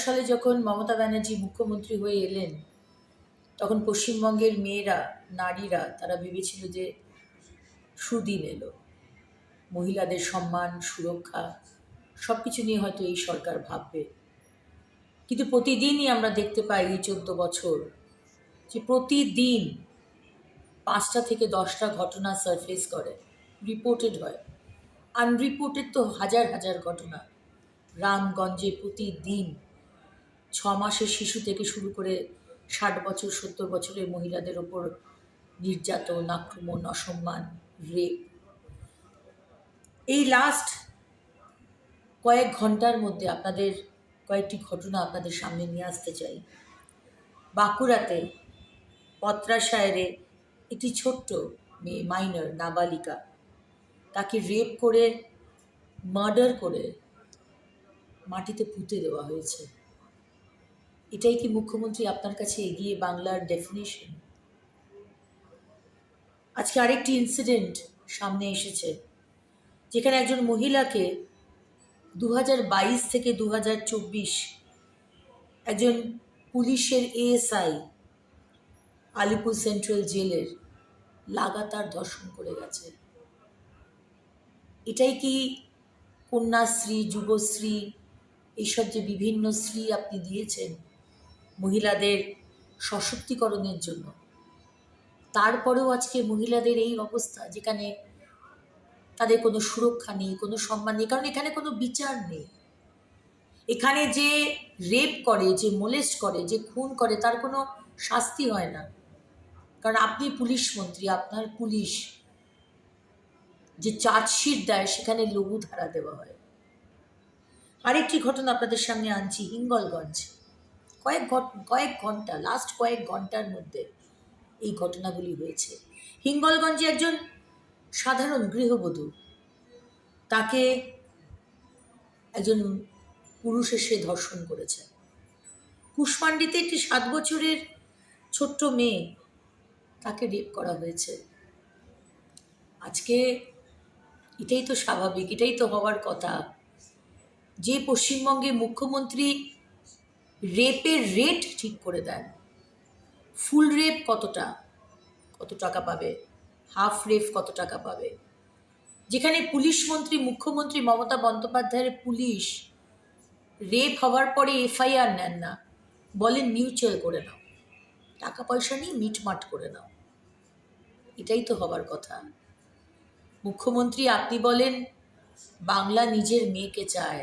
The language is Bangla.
সালে যখন মমতা ব্যানার্জি মুখ্যমন্ত্রী হয়ে এলেন, তখন পশ্চিমবঙ্গের মেয়েরা, নারীরা তারা ভেবেছিল যে সুদিন এলো, মহিলাদের সম্মান, সুরক্ষা সব কিছু নিয়ে হয়তো এই সরকার ভাববে। কিন্তু প্রতিদিনই আমরা দেখতে পাই এই 14 বছর যে প্রতিদিন 5টা থেকে 10টা ঘটনা সারফেস করে, রিপোর্টেড হয়। আনরিপোর্টেড তো হাজার হাজার ঘটনা। রামগঞ্জে প্রতিদিন 6 মাসের শিশু থেকে শুরু করে 60 বছর 70 বছরের মহিলাদের ওপর নির্যাতন, আক্রমণ, অসম্মান, রেপ। এই লাস্ট কয়েক ঘন্টার মধ্যে আপনাদের কয়েকটি ঘটনা আপনাদের সামনে নিয়ে আসতে চাই। বাঁকুড়াতে পত্রাশায়ের একটি ছোট্ট মেয়ে, মাইনর, নাবালিকা, তাকে রেপ করে, মার্ডার করে মাটিতে পুঁতে দেওয়া হয়েছে। এটাই কি মুখ্যমন্ত্রী আপনার কাছে এগিয়ে বাংলার ডেফিনেশন? আজকে আরেকটি ইনসিডেন্ট সামনে এসেছে, যেখানে একজন মহিলাকে 2022 থেকে 2024 একজন পুলিশের এএসআই আলিপুর সেন্ট্রাল জেলের লাগাতার ধর্ষণ করে গেছে। এটাই কি কন্যাশ্রী, যুবশ্রী, এইসব যে বিভিন্ন শ্রী আপনি দিয়েছেন মহিলাদের সশক্তিকরণের জন্য, তারপরেও আজকে মহিলাদের এই অবস্থা, যেখানে তাদের কোনো সুরক্ষা নেই, কোনো সম্মান নেই, কারণ এখানে কোনো বিচার নেই। এখানে যে রেপ করে, যে মোলেস্ট করে, যে খুন করে, তার কোনো শাস্তি হয় না। কারণ আপনি পুলিশ মন্ত্রী, আপনার পুলিশ যে চার্জশিট দেয় সেখানে লঘু ধারা দেওয়া হয়। আরেকটি ঘটনা আপনাদের সামনে আনছি, হিঙ্গলগঞ্জ। কয়েক ঘন্টা, লাস্ট কয়েক ঘন্টার মধ্যে এই ঘটনাগুলি হয়েছে। হিঙ্গলগঞ্জে একজন সাধারণ গৃহবধূ, তাকে একজন পুরুষ এসে ধর্ষণ করেছে। কুশমান্ডিতে একটি 7 বছরের ছোট্ট মেয়ে, তাকে রেপ করা হয়েছে। আজকে এটাই তো স্বাভাবিক, এটাই তো হওয়ার কথা যে পশ্চিমবঙ্গে মুখ্যমন্ত্রী রেপের রেট ঠিক করে দেন। ফুল রেপ কত টাকা পাবে, হাফ রেপ কত টাকা পাবে। যেখানে পুলিশ মন্ত্রী, মুখ্যমন্ত্রী মমতা বন্দ্যোপাধ্যায়ের পুলিশ রেপ হওয়ার পরে এফআইআর নেন না, বলেন মিউচুয়াল করে নাও, টাকা পয়সা নিয়ে মিটমাট করে নাও। এটাই তো হবার কথা। মুখ্যমন্ত্রী আপনি বলেন বাংলা নিজের মেয়েকে চায়,